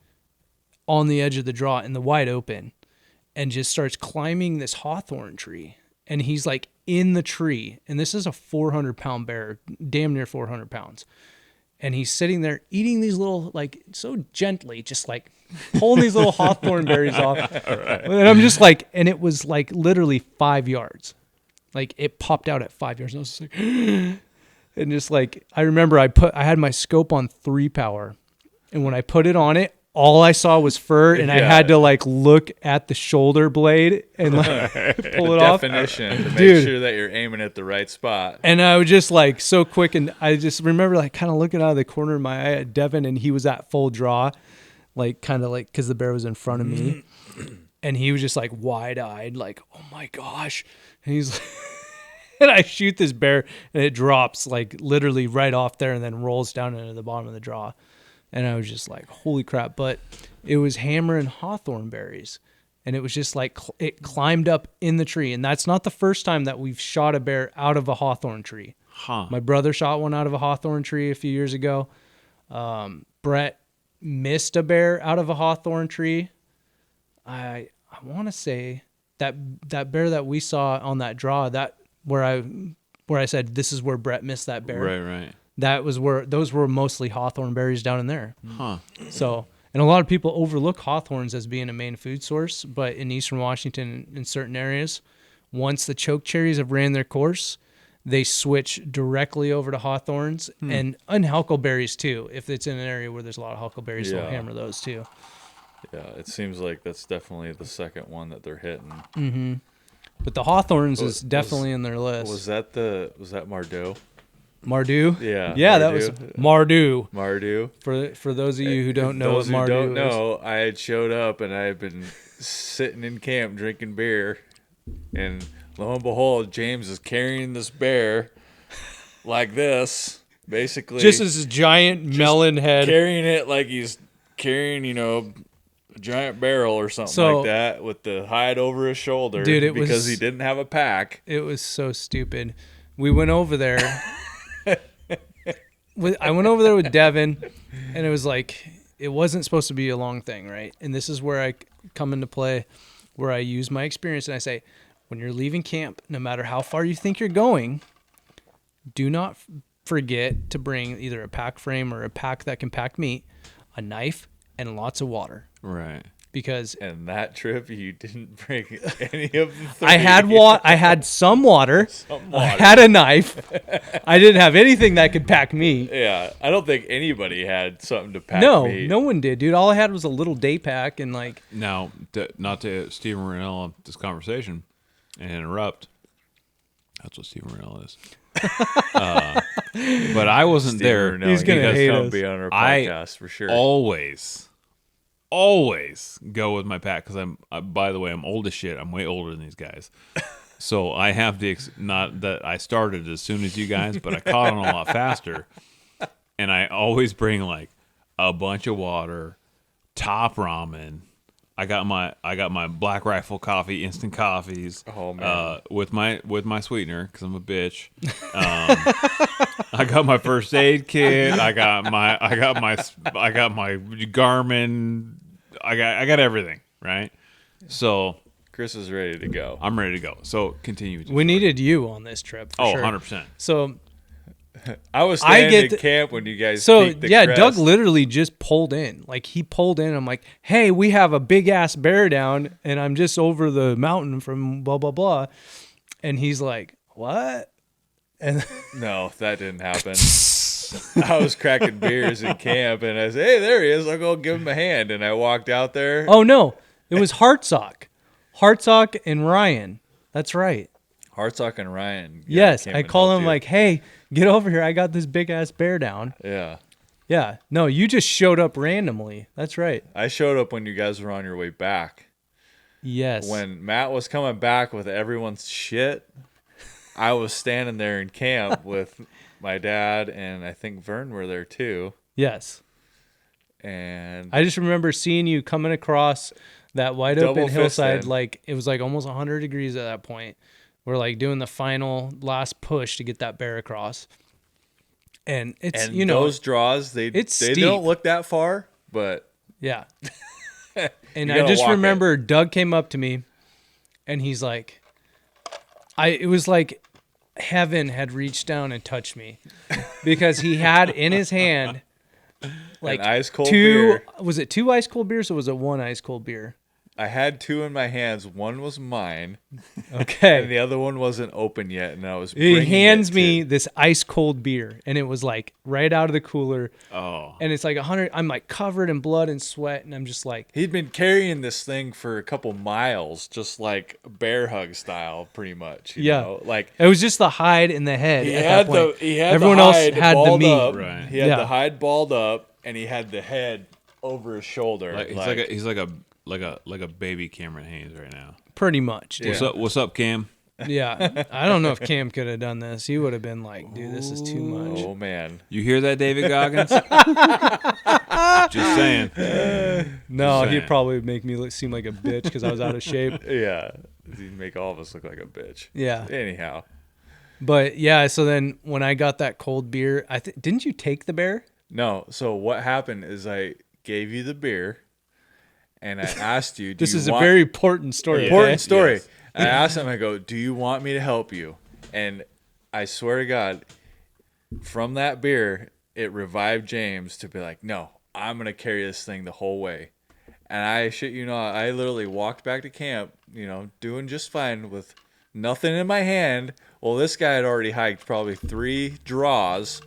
on the edge of the draw in the wide open and just starts climbing this hawthorn tree. And he's like in the tree, and this is a 400-pound bear, damn near 400 pounds. And he's sitting there eating these little, like, so gently, just like pulling these little hawthorn berries off. And I'm just like, and it was like literally 5 yards. Like it popped out at 5 yards. And I was just like, and just like, I remember I had my scope on 3-power, and when I put it on it, all I saw was fur, and I had to like look at the shoulder blade and like pull it off. Definition to make Dude. sure that you're aiming at the right spot. And I was just like so quick, and I just remember like kind of looking out of the corner of my eye at Devin, and he was at full draw, like kind of like because the bear was in front of me, and he was just like wide-eyed, like, oh my gosh, and he's like, and I shoot this bear, and it drops like literally right off there, and then rolls down into the bottom of the draw. And I was just like, holy crap. But it was hammer and hawthorn berries. And it was just like, it climbed up in the tree. And that's not the first time that we've shot a bear out of a hawthorn tree. Huh. My brother shot one out of a hawthorn tree a few years ago. Brett missed a bear out of a hawthorn tree. I want to say that bear that we saw on that draw, that where I said, this is where Brett missed that bear. Right. That was where those were mostly hawthorn berries down in there. Huh. So, and a lot of people overlook hawthorns as being a main food source, but in Eastern Washington, in certain areas, once the choke cherries have ran their course, they switch directly over to hawthorns and huckleberries too. If it's in an area where there's a lot of huckleberries, they'll hammer those too. Yeah, it seems like that's definitely the second one that they're hitting. But the hawthorns is definitely in their list. Was that Mardeau? Mardu? Yeah. Yeah, that was Mardu. Mardeau. For those of you who don't know what Those who Mardu don't is. know, I had showed up and I had been sitting in camp drinking beer, and lo and behold, James is carrying this bear like this, basically. Just as a giant melon head. Carrying it like he's carrying, a giant barrel or something like that, with the hide over his shoulder. Dude, because he didn't have a pack. It was so stupid. We went over there. I went over there with Devin, and it was like, it wasn't supposed to be a long thing, right? And this is where I come into play, where I use my experience and I say, when you're leaving camp, no matter how far you think you're going, do not forget to bring either a pack frame or a pack that can pack meat, a knife, and lots of water. Right. Because And that trip, you didn't bring any of the three. I had some water. Some water. I had a knife. I didn't have anything that could pack meat. Yeah, I don't think anybody had something to pack meat. No one did, dude. All I had was a little day pack and like. Now, not to Stephen Rennell this conversation and interrupt. That's what Stephen Rennell is. But I wasn't there. He's gonna hate us. Be on our podcast for sure. Always go with my pack because by the way, I'm old as shit. I'm way older than these guys. So I have the not that I started as soon as you guys, but I caught on a lot faster. And I always bring like a bunch of water, top ramen. I got my Black Rifle coffee, instant coffees. Oh man, with my sweetener because I'm a bitch. I got my first aid kit. I got my Garmin. I got everything right. So Chris is ready to go. I'm ready to go. So continue. We needed you on this trip. For sure. 100%. So I was standing in camp when you guys. peaked the crest. Doug literally just pulled in. Like he pulled in. I'm like, hey, we have a big ass bear down, and I'm just over the mountain from blah blah blah, and he's like, what? And No, that didn't happen. I was cracking beers in camp, and I said, "Hey, there he is! I'll go give him a hand." And I walked out there. oh no, it was Hartsock and Ryan. That's right. Hartsock and Ryan. Yes, came I and call helped him you. like, hey, get over here. I got this big ass bear down. Yeah. Yeah. No, you just showed up randomly. That's right. I showed up when you guys were on your way back. Yes. When Matt was coming back with everyone's shit, I was standing there in camp with my dad, and I think Vern were there too. Yes. And I just remember seeing you coming across that wide Double open hillside, fisting. like it was like almost 100 degrees at that point. We're like doing the final last push to get that bear across. And it's, and those draws, they steep. don't look that far, but yeah. And You I gotta just walk remember Doug came up to me and he's like, it was like heaven had reached down and touched me because he had in his hand like an ice cold two beer. was it 2 ice cold beers or was it 1 ice cold beer? I had two in my hands. One was mine, and Okay. the other one wasn't open yet, and I was. He bringing hands it me to- this ice cold beer, and it was like right out of the cooler, Oh, and it's like 100. I'm like covered in blood and sweat, and I'm just like, He'd been carrying this thing for a couple miles, just like bear hug style, pretty much. You Yeah. know? Like it was just the hide and the head. he at had that point. he had Everyone the else hide had the balled meat. up. Right. He had Yeah. the hide balled up, and he had the head over his shoulder. like, he's like a baby Cameron Haynes right now. Pretty much. Dude. What's up, Cam? Yeah. I don't know if Cam could have done this. He would have been like, dude, this is too much. Oh man. You hear that, David Goggins? Just saying. No, Just he'd saying. probably make me seem like a bitch because I was out of shape. Yeah. He'd make all of us look like a bitch. Yeah. Anyhow. But yeah, so then when I got that cold beer, didn't you take the bear? No. So what happened is I gave you the beer, and I asked you. This is a very important story. important okay? story. Yes. I asked him. I go, "Do you want me to help you?" And I swear to God, from that beer, it revived James to be like, "No, I'm gonna carry this thing the whole way." And I shit you not, I literally walked back to camp, doing just fine with nothing in my hand. Well, this guy had already hiked probably 3 draws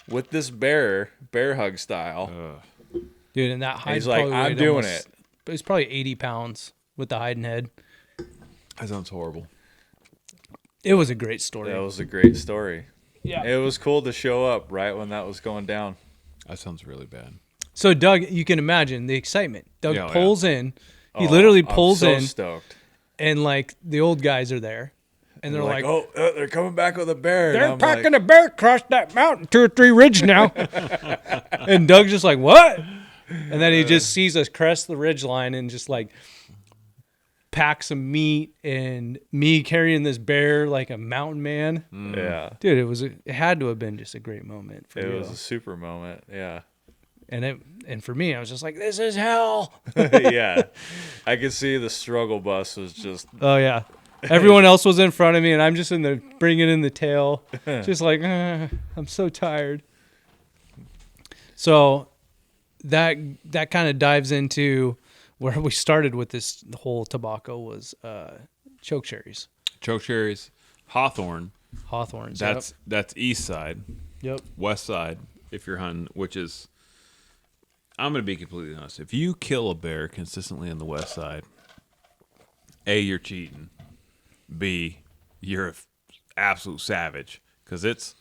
with this bear hug style. Dude, and that hide he's like, probably "I'm weighed doing almost- it." It was probably 80 pounds with the hide and head. That sounds horrible. It was a great story. That was a great story. Yeah. It was cool to show up right when that was going down. That sounds really bad. So Doug, you can imagine the excitement. Doug Yeah, pulls in. He Oh, literally I'm pulls so in, stoked. and like the old guys are there, and they're like, "Oh, they're coming back with a bear." And they're I'm packing like, a bear across that mountain 2 or 3 ridges now. And Doug's just like, what? And then he just sees us crest the ridge line and just like pack some meat, and me carrying this bear like a mountain man. Yeah, Dude, it had to have been just a great moment for it you. was a super moment. Yeah, And for me, I was just like, this is hell. yeah. I could see the struggle bus was just Oh yeah. Everyone else was in front of me, and I'm just in there bringing in the tail, just like I'm so tired. So that kind of dives into where we started with this whole tobacco was choke cherries, Choke cherries, Hawthorne. hawthorns. That's east side. Yep. West side, if you're hunting, which is, I'm going to be completely honest. If you kill a bear consistently on the west side, A, you're cheating. B, you're an absolute savage, because it's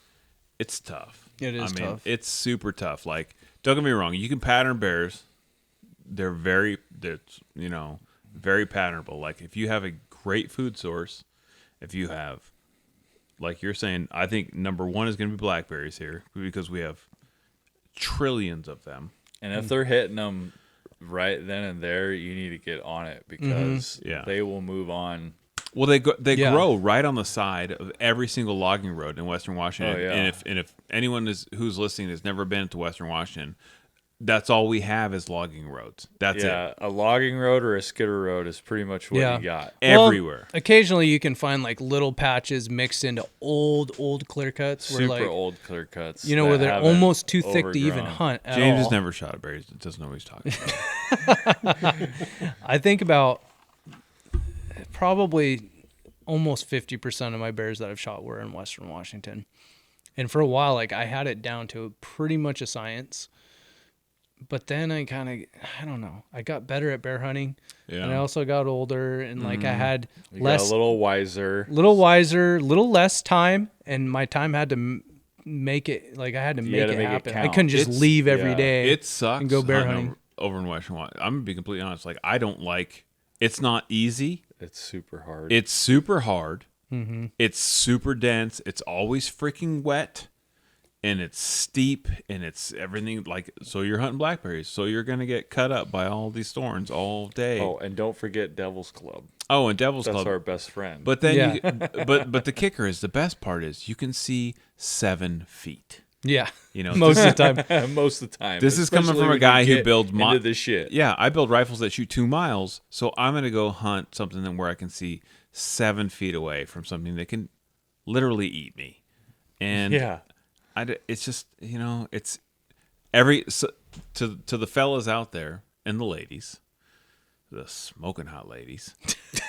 tough. It is tough. It's super tough. Like, don't get me wrong, you can pattern bears. They're very patternable. Like, if you have a great food source, if you have, like you're saying, I think number one is going to be blackberries here, because we have trillions of them. and if they're hitting them right then and there, you need to get on it because Yeah. they will move on. Well, they Yeah. grow right on the side of every single logging road in Western Washington. Oh, yeah. And if anyone who's listening has never been to Western Washington, that's all we have is logging roads. That's Yeah, it. a logging road or a skidder road is pretty much what Yeah. you got. Well, Everywhere. occasionally you can find like little patches mixed into old clear cuts where Super like old clear cuts. you know that where they're haven't almost too thick to even overgrown. hunt at James all. has never shot a bear. He doesn't know what he's talking about. I think about probably almost 50% of my bears that I've shot were in Western Washington. And for a while, like I had it down to pretty much a science. But then I don't know. I got better at bear hunting. Yeah. And I also got older, and like I had You got less, a little wiser. little wiser, little less time. And my time had to make it, like I had to make had to it make it happen. I count. couldn't just It's- leave every yeah. day. It sucks. And go bear hunting hunting. over in Western Washington. I'm gonna be completely honest. Like, I don't like. It's not easy. It's super hard. It's super hard. Mm-hmm. It's super dense. It's always freaking wet, and it's steep, and it's everything. Like, so you're hunting blackberries, so you're gonna get cut up by all these thorns all day. Oh, and don't forget Devil's Club. Oh, and Devil's That's Club. our best friend. But then, Yeah. but the kicker is, the best part is you can see 7 feet. Yeah. You know, Most of the time. most of the time, This is coming especially from a when you guy who get builds into this shit. Yeah, I build rifles that shoot 2 miles, so I'm gonna go hunt something where I can see 7 feet away from something that can literally eat me. And Yeah. it's just, it's to the fellas out there and the ladies. the smoking hot ladies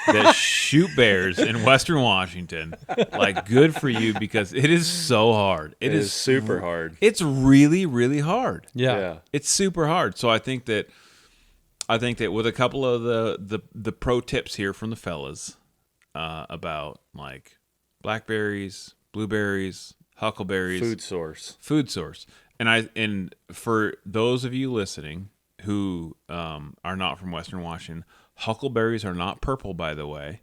that shoot bears in Western Washington, like, good for you, because it is so hard. It is super hard. It's really, really hard. Yeah. It's super hard. So I think that with a couple of the pro tips here from the fellas about like blackberries, blueberries, huckleberries, food source, and for those of you listening who are not from Western Washington, huckleberries are not purple, by the way.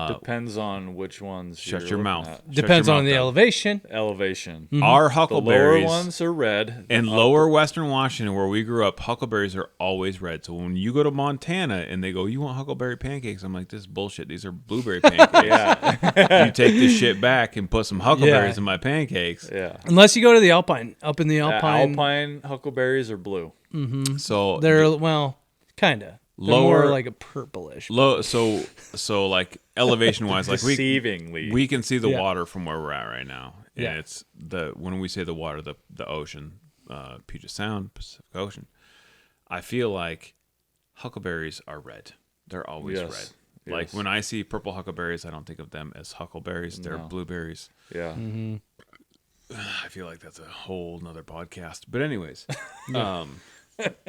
Depends on which ones. Shut you're your looking mouth. at. Depends Shut your on the mouth, elevation. Elevation. Our The huckleberries lower ones are red. in lower Western Washington, where we grew up, huckleberries are always red. So when you go to Montana and they go, "You want huckleberry pancakes?" I'm like, "This is bullshit. These are blueberry pancakes." Yeah. You take this shit back and put some huckleberries in my pancakes. Yeah. Unless you go to the Alpine. Up in the Alpine. Alpine huckleberries are blue. So They're, well, kind of. Lower- More like a purplish. low. So like elevation wise, like Deceivingly. we can see the Yeah. water from where we're at right now, and Yeah. it's when we say the water, the ocean, Puget Sound, Pacific Ocean. I feel like huckleberries are red. They're always Yes. red. Like Yes. when I see purple huckleberries, I don't think of them as huckleberries. They're No. blueberries. Yeah. I feel like that's a whole nother podcast. But anyways,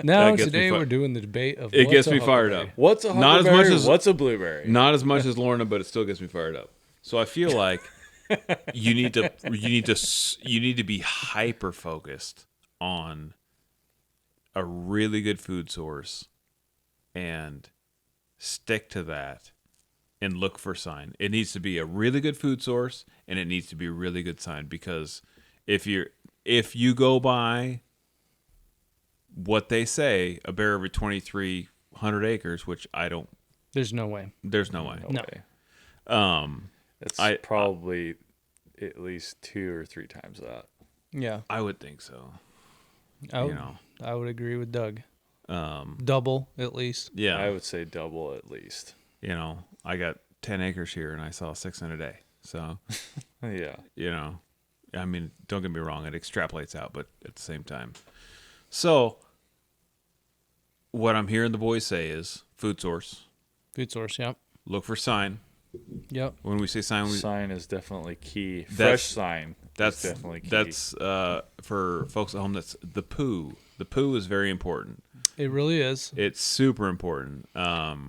Now, gets me today fi- we're doing the debate of it what's gets a me fired huckleberry. up. What's a Not as huckleberry? much as- What's a blueberry? Not as much as Lorna, but it still gets me fired up. So I feel like you need to be hyper focused on a really good food source and stick to that and look for sign. It needs to be a really good food source and it needs to be a really good sign, because if you go by what they say, a bear every 2,300 acres, which I don't. There's no way. There's no way. No. way. It's I- probably at least 2 or 3 times that. Yeah. I would think so. I would, You know. I would agree with Doug. Double, at least. Yeah. I would say double at least. You know, I got 10 acres here and I saw 6 in a day. So, Yeah. you know, I mean, don't get me wrong, it extrapolates out, but at the same time. So, what I'm hearing the boys say is food source, Food source, yep. look for sign. Yep. When we say sign, Sign is definitely key. That's- Fresh sign that's is definitely key. that's for folks at home, that's the poo. The poo is very important. It really is. It's super important.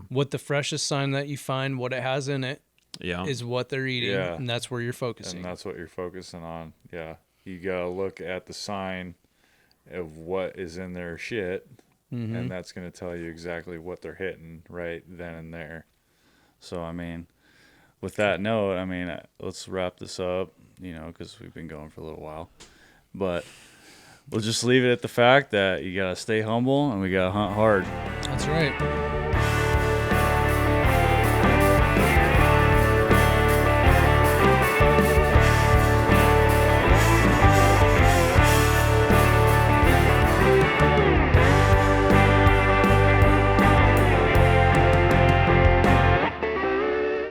What the freshest sign that you find, what it has in it, Yeah. is what they're eating. Yeah. And that's where you're focusing. and that's what you're focusing on. Yeah. You got to look at the sign of what is in their shit, and that's going to tell you exactly what they're hitting right then and there. So, I mean, with that note, I mean, let's wrap this up, you know, because we've been going for a little while. But we'll just leave it at the fact that you got to stay humble and we got to hunt hard. That's right.